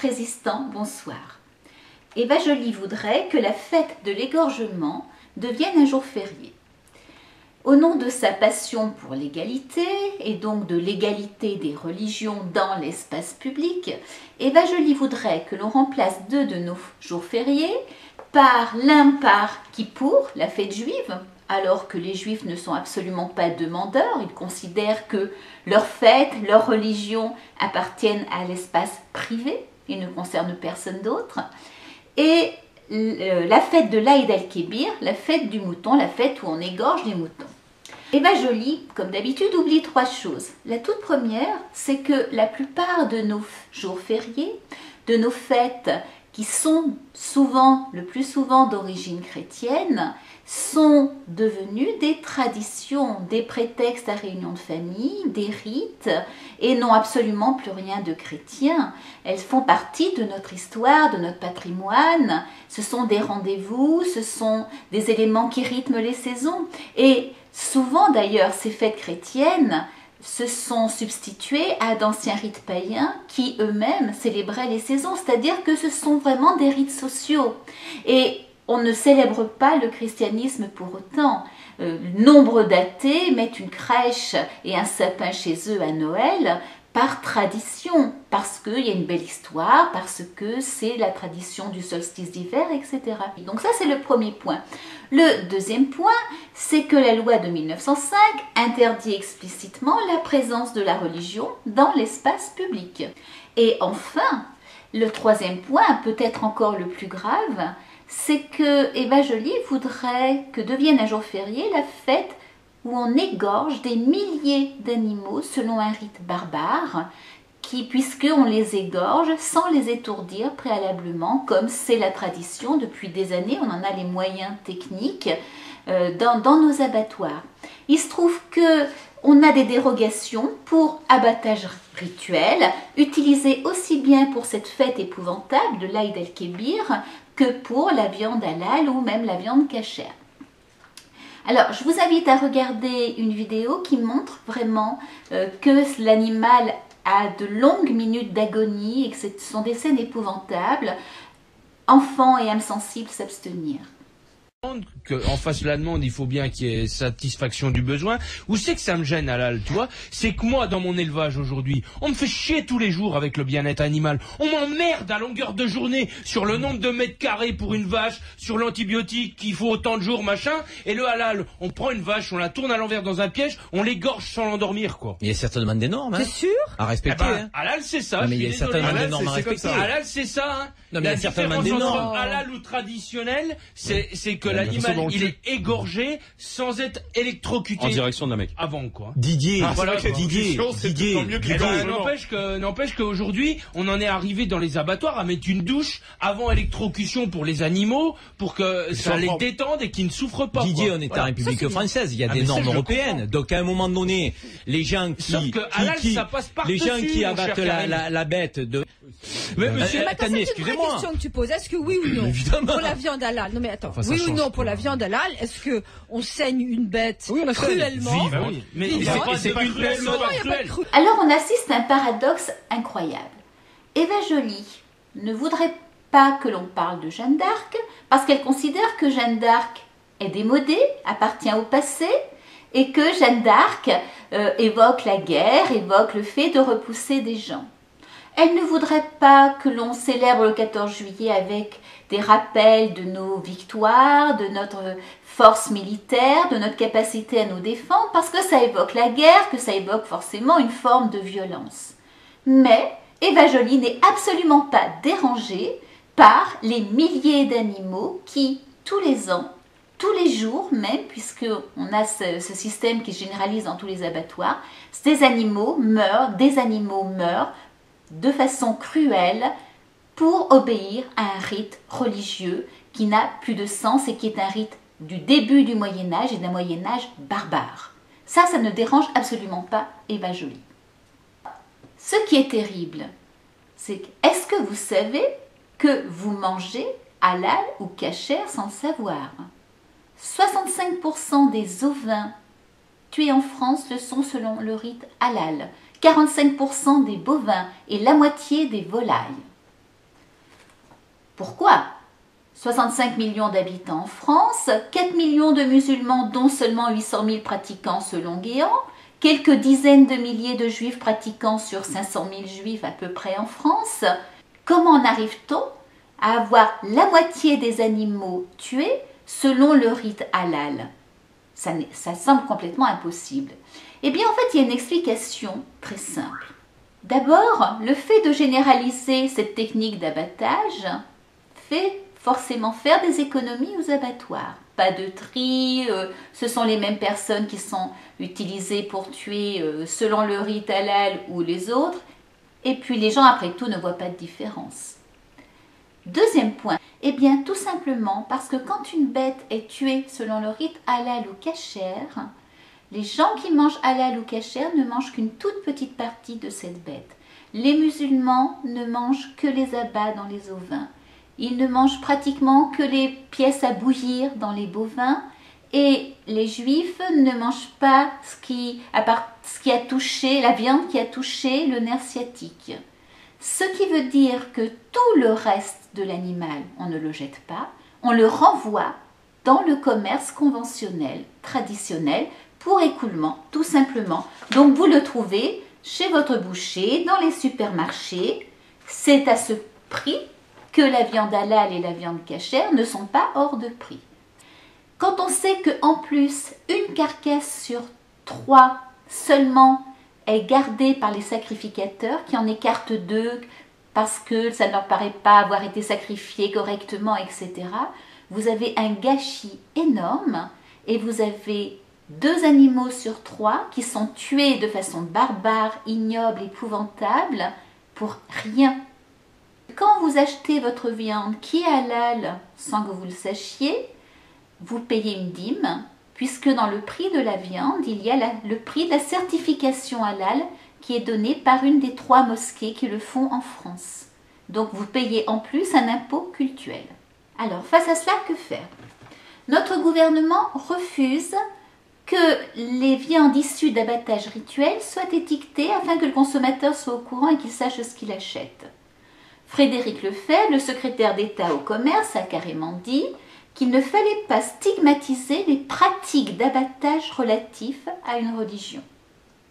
Résistant, bonsoir. Eva Joly voudrait que la fête de l'égorgement devienne un jour férié. Au nom de sa passion pour l'égalité, et donc de l'égalité des religions dans l'espace public, Eva Joly voudrait que l'on remplace 2 de nos jours fériés par l'un par Kippour, la fête juive, alors que les juifs ne sont absolument pas demandeurs, ils considèrent que leur fête, leur religion appartiennent à l'espace privé et ne concernent personne d'autre, et la fête de l'Aïd el-Kébir, la fête du mouton, la fête où on égorge les moutons. Eva Joly, comme d'habitude, oublie 3 choses. La toute première, c'est que la plupart de nos jours fériés, de nos fêtes qui sont le plus souvent d'origine chrétienne, sont devenues des traditions, des prétextes à réunion de famille, des rites, et n'ont absolument plus rien de chrétien. Elles font partie de notre histoire, de notre patrimoine, ce sont des rendez-vous, ce sont des éléments qui rythment les saisons. Et souvent d'ailleurs, ces fêtes chrétiennes se sont substituées à d'anciens rites païens qui eux-mêmes célébraient les saisons, c'est-à-dire que ce sont vraiment des rites sociaux. Et on ne célèbre pas le christianisme pour autant. Nombre d'athées mettent une crèche et un sapin chez eux à Noël par tradition, parce qu'il y a une belle histoire, parce que c'est la tradition du solstice d'hiver, etc. Donc ça, c'est le premier point. Le deuxième point, c'est que la loi de 1905 interdit explicitement la présence de la religion dans l'espace public. Et enfin, le troisième point, peut-être encore le plus grave, c'est que Eva Joly voudrait que devienne un jour férié la fête où on égorge des milliers d'animaux selon un rite barbare, puisqu'on les égorge sans les étourdir préalablement, comme c'est la tradition depuis des années, on en a les moyens techniques dans nos abattoirs. Il se trouve que on a des dérogations pour abattage rituel, utilisées aussi bien pour cette fête épouvantable de l'Aïd el-Kébir que pour la viande halal ou même la viande cachère. Alors, je vous invite à regarder une vidéo qui montre vraiment que l'animal a de longues minutes d'agonie et que ce sont des scènes épouvantables. Enfants et âmes sensibles s'abstenir. Qu'en face de la demande, il faut bien qu'il y ait satisfaction du besoin. Où c'est que ça me gêne, Halal, tu vois? C'est que moi, dans mon élevage aujourd'hui, on me fait chier tous les jours avec le bien-être animal. On m'emmerde à longueur de journée sur le nombre de mètres carrés pour une vache, sur l'antibiotique qu'il faut autant de jours, machin. Et le halal, on prend une vache, on la tourne à l'envers dans un piège, on l'égorge sans l'endormir, quoi. Il y a certainement des normes, hein. T'es sûr? À respecter, hein. Halal, c'est ça. Non, mais il y a certainement des normes à respecter. Halal, c'est ça, hein. Non, mais il y a certainement des normes. Halal ou traditionnel, c'est que l'animal, il est égorgé sans être électrocuté. En direction d'un mec. Avant, quoi. Didier, voilà, Didier. N'empêche qu'aujourd'hui, on en est arrivé dans les abattoirs à mettre une douche avant électrocution pour les animaux, pour que ça les détende et qu'ils ne souffrent pas. Didier, on est en République française, il y a des normes européennes. Donc à un moment donné, les gens qui abattent la bête de... Mais monsieur, attendez, excusez-moi. Question que tu poses, est-ce que oui ou non pour la viande halal? Non mais attends, oui ou non pour la viande halal, est-ce que on saigne une bête cruellement? Mais c'est pas une bête cruelle. Alors on assiste à un paradoxe incroyable. Eva Joly ne voudrait pas que l'on parle de Jeanne d'Arc parce qu'elle considère que Jeanne d'Arc est démodée, appartient au passé, et que Jeanne d'Arc évoque la guerre, évoque le fait de repousser des gens. Elle ne voudrait pas que l'on célèbre le 14 juillet avec des rappels de nos victoires, de notre force militaire, de notre capacité à nous défendre, parce que ça évoque la guerre, que ça évoque forcément une forme de violence. Mais Eva Joly n'est absolument pas dérangée par les milliers d'animaux qui, tous les ans, tous les jours même, puisqu'on a ce système qui se généralise dans tous les abattoirs, des animaux meurent de façon cruelle pour obéir à un rite religieux qui n'a plus de sens et qui est un rite du début du Moyen-Âge et d'un Moyen-Âge barbare. Ça ne dérange absolument pas Eva Joly. Ce qui est terrible, c'est que, est-ce que vous savez que vous mangez halal ou cachère sans le savoir? 65% des ovins tués en France le sont selon le rite halal, 45% des bovins et la moitié des volailles. Pourquoi ? 65 millions d'habitants en France, 4 millions de musulmans dont seulement 800 000 pratiquants selon Guéant, quelques dizaines de milliers de juifs pratiquants sur 500 000 juifs à peu près en France. Comment en arrive-t-on à avoir la moitié des animaux tués selon le rite halal? Ça semble complètement impossible. Eh bien, en fait, il y a une explication très simple. D'abord, le fait de généraliser cette technique d'abattage fait forcément faire des économies aux abattoirs. Pas de tri, ce sont les mêmes personnes qui sont utilisées pour tuer selon le rite halal ou les autres. Et puis les gens, après tout, ne voient pas de différence. Deuxième point, eh bien tout simplement parce que quand une bête est tuée selon le rite halal ou cachère, les gens qui mangent halal ou cachère ne mangent qu'une toute petite partie de cette bête. Les musulmans ne mangent que les abats dans les ovins. Ils ne mangent pratiquement que les pièces à bouillir dans les bovins. Et les juifs ne mangent pas ce qui a touché, la viande qui a touché le nerf sciatique. Ce qui veut dire que tout le reste de l'animal, on ne le jette pas, on le renvoie dans le commerce conventionnel, traditionnel, pour écoulement, tout simplement. Donc vous le trouvez chez votre boucher, dans les supermarchés. C'est à ce prix que la viande halal et la viande cachère ne sont pas hors de prix. Quand on sait qu'en plus, une carcasse sur 3 seulement est gardée par les sacrificateurs, qui en écartent 2 parce que ça ne leur paraît pas avoir été sacrifié correctement, etc., vous avez un gâchis énorme et vous avez 2 animaux sur 3 qui sont tués de façon barbare, ignoble, épouvantable, pour rien. Quand vous achetez votre viande qui est halal sans que vous le sachiez, vous payez une dîme, puisque dans le prix de la viande, il y a le prix de la certification halal qui est donné par une des 3 mosquées qui le font en France. Donc vous payez en plus un impôt cultuel. Alors face à cela, que faire? Notre gouvernement refuse que les viandes issues d'abattage rituel soient étiquetées afin que le consommateur soit au courant et qu'il sache ce qu'il achète. Frédéric Lefebvre, le secrétaire d'État au commerce, a carrément dit qu'il ne fallait pas stigmatiser les pratiques d'abattage relatifs à une religion.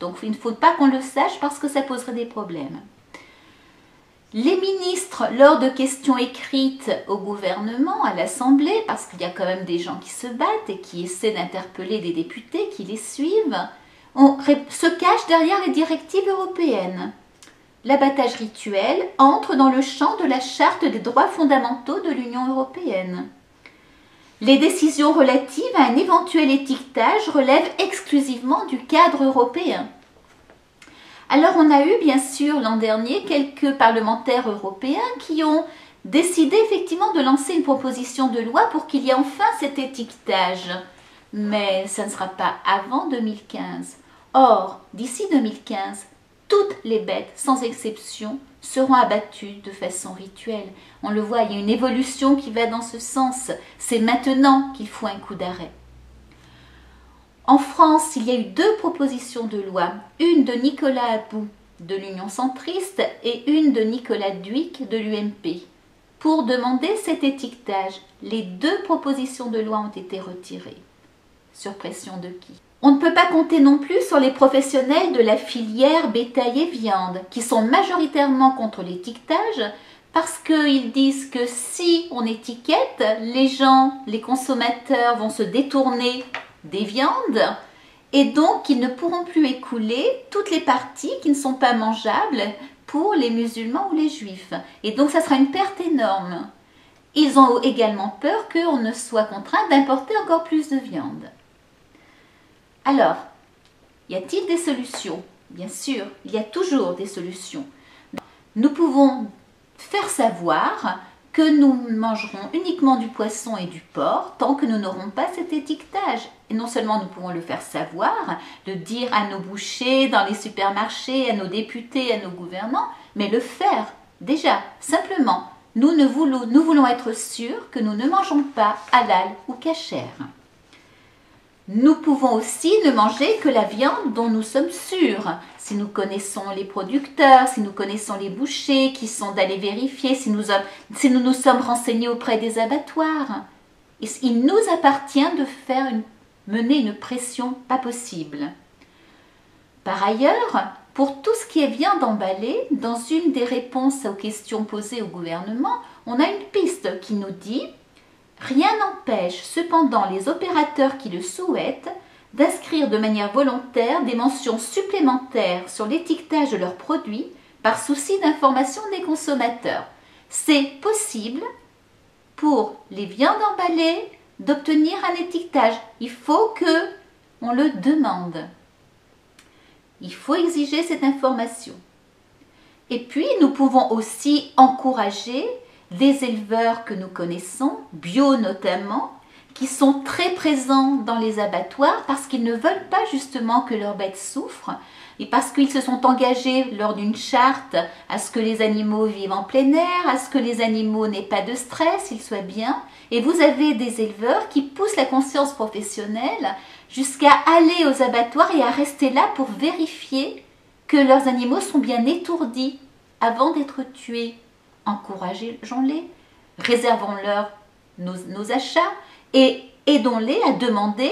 Donc il ne faut pas qu'on le sache parce que ça poserait des problèmes. Les ministres, lors de questions écrites au gouvernement, à l'Assemblée, parce qu'il y a quand même des gens qui se battent et qui essaient d'interpeller des députés qui les suivent, se cachent derrière les directives européennes. L'abattage rituel entre dans le champ de la Charte des droits fondamentaux de l'Union européenne. Les décisions relatives à un éventuel étiquetage relèvent exclusivement du cadre européen. Alors on a eu bien sûr l'an dernier quelques parlementaires européens qui ont décidé effectivement de lancer une proposition de loi pour qu'il y ait enfin cet étiquetage. Mais ça ne sera pas avant 2015. Or, d'ici 2015, toutes les bêtes, sans exception, seront abattues de façon rituelle. On le voit, il y a une évolution qui va dans ce sens. C'est maintenant qu'il faut un coup d'arrêt. En France, il y a eu 2 propositions de loi, une de Nicolas About de l'Union centriste et une de Nicolas Dhuicq de l'UMP, pour demander cet étiquetage. Les 2 propositions de loi ont été retirées. Sur pression de qui? On ne peut pas compter non plus sur les professionnels de la filière bétail et viande, qui sont majoritairement contre l'étiquetage, parce qu'ils disent que si on étiquette, les gens, les consommateurs vont se détourner des viandes et donc ils ne pourront plus écouler toutes les parties qui ne sont pas mangeables pour les musulmans ou les juifs. Et donc ça sera une perte énorme. Ils ont également peur qu'on ne soit contraint d'importer encore plus de viande. Alors, y a-t-il des solutions? Bien sûr, il y a toujours des solutions. Nous pouvons faire savoir que nous mangerons uniquement du poisson et du porc tant que nous n'aurons pas cet étiquetage. Et non seulement nous pouvons le faire savoir, le dire à nos bouchers, dans les supermarchés, à nos députés, à nos gouvernants, mais le faire déjà, simplement. Nous voulons être sûrs que nous ne mangeons pas halal ou cachère. Nous pouvons aussi ne manger que la viande dont nous sommes sûrs. Si nous connaissons les producteurs, si nous connaissons les bouchers qui sont d'aller vérifier, si nous nous sommes renseignés auprès des abattoirs. Il nous appartient de mener une pression pas possible. Par ailleurs, pour tout ce qui est viande emballée, dans une des réponses aux questions posées au gouvernement, on a une piste qui nous dit « Rien n'empêche cependant les opérateurs qui le souhaitent d'inscrire de manière volontaire des mentions supplémentaires sur l'étiquetage de leurs produits par souci d'information des consommateurs. C'est possible pour les viandes emballées d'obtenir un étiquetage. Il faut qu'on le demande. Il faut exiger cette information. Et puis, nous pouvons aussi encourager des éleveurs que nous connaissons, bio notamment, qui sont très présents dans les abattoirs parce qu'ils ne veulent pas justement que leurs bêtes souffrent et parce qu'ils se sont engagés lors d'une charte à ce que les animaux vivent en plein air, à ce que les animaux n'aient pas de stress, ils soient bien. Et vous avez des éleveurs qui poussent la conscience professionnelle jusqu'à aller aux abattoirs et à rester là pour vérifier que leurs animaux sont bien étourdis avant d'être tués. Encourageons-les, réservons-leur nos achats et aidons-les à demander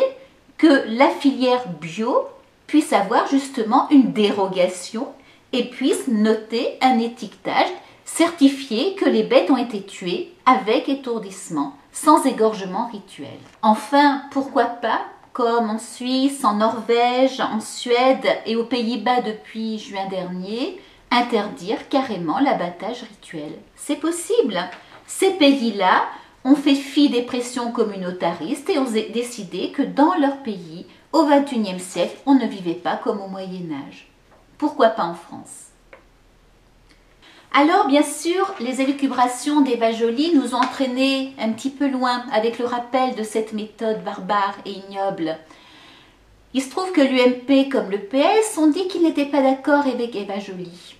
que la filière bio puisse avoir justement une dérogation et puisse noter un étiquetage certifié que les bêtes ont été tuées avec étourdissement, sans égorgement rituel. Enfin, pourquoi pas, comme en Suisse, en Norvège, en Suède et aux Pays-Bas depuis juin dernier, interdire carrément l'abattage rituel. C'est possible. Ces pays-là ont fait fi des pressions communautaristes et ont décidé que dans leur pays, au XXIe siècle, on ne vivait pas comme au Moyen-Âge. Pourquoi pas en France? Alors, bien sûr, les élucubrations d'Eva Joly nous ont entraînés un petit peu loin avec le rappel de cette méthode barbare et ignoble. Il se trouve que l'UMP comme le PS ont dit qu'ils n'étaient pas d'accord avec Eva Joly.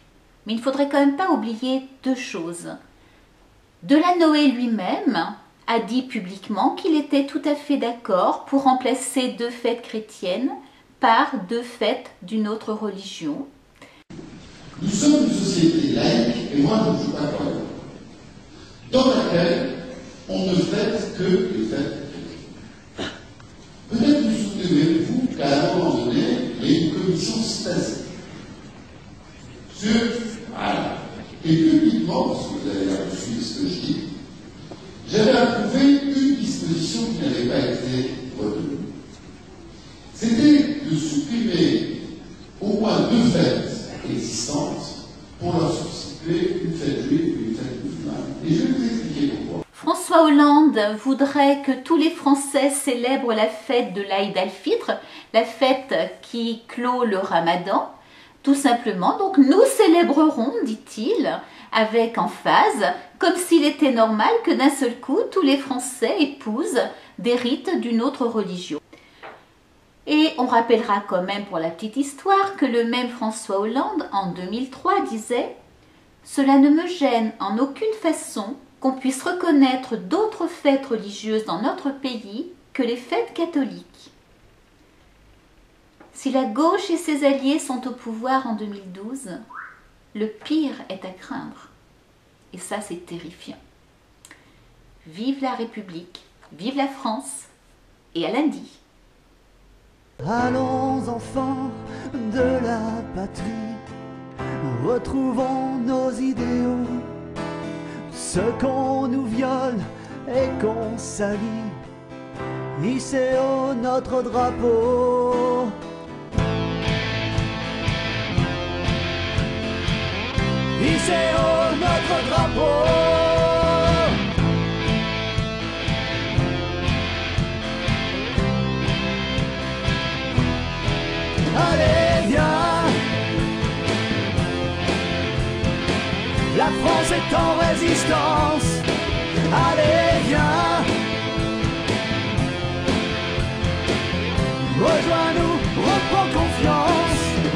Mais il ne faudrait quand même pas oublier deux choses. Delanoë lui-même a dit publiquement qu'il était tout à fait d'accord pour remplacer deux fêtes chrétiennes par deux fêtes d'une autre religion. Nous sommes une société laïque, et moi je ne suis pas croyant, dans laquelle on ne fête que les fêtes chrétiennes. Peut-être vous souvenez-vous qu'à un moment donné, il y a une commission spéciale. Voilà. Et publiquement, parce que vous avez l'air de suivre ce que je dis, j'avais approuvé une disposition qui n'avait pas été retenue. C'était de supprimer au moins deux fêtes existantes pour leur substituer une fête juive et une fête musulmane. Et je vais vous expliquer pourquoi. François Hollande voudrait que tous les Français célèbrent la fête de l'Aïd al-Fitr, la fête qui clôt le Ramadan. Tout simplement, donc nous célébrerons, dit-il, avec emphase, comme s'il était normal que d'un seul coup, tous les Français épousent des rites d'une autre religion. Et on rappellera quand même pour la petite histoire que le même François Hollande, en 2003, disait « Cela ne me gêne en aucune façon qu'on puisse reconnaître d'autres fêtes religieuses dans notre pays que les fêtes catholiques. » Si la gauche et ses alliés sont au pouvoir en 2012, le pire est à craindre. Et ça, c'est terrifiant. Vive la République, vive la France, et à lundi. Allons enfants de la patrie, retrouvons nos idéaux, ce qu'on nous viole et qu'on salit, hissez haut notre drapeau. Hissez haut notre drapeau. Allez, viens. La France est en résistance. Allez, viens.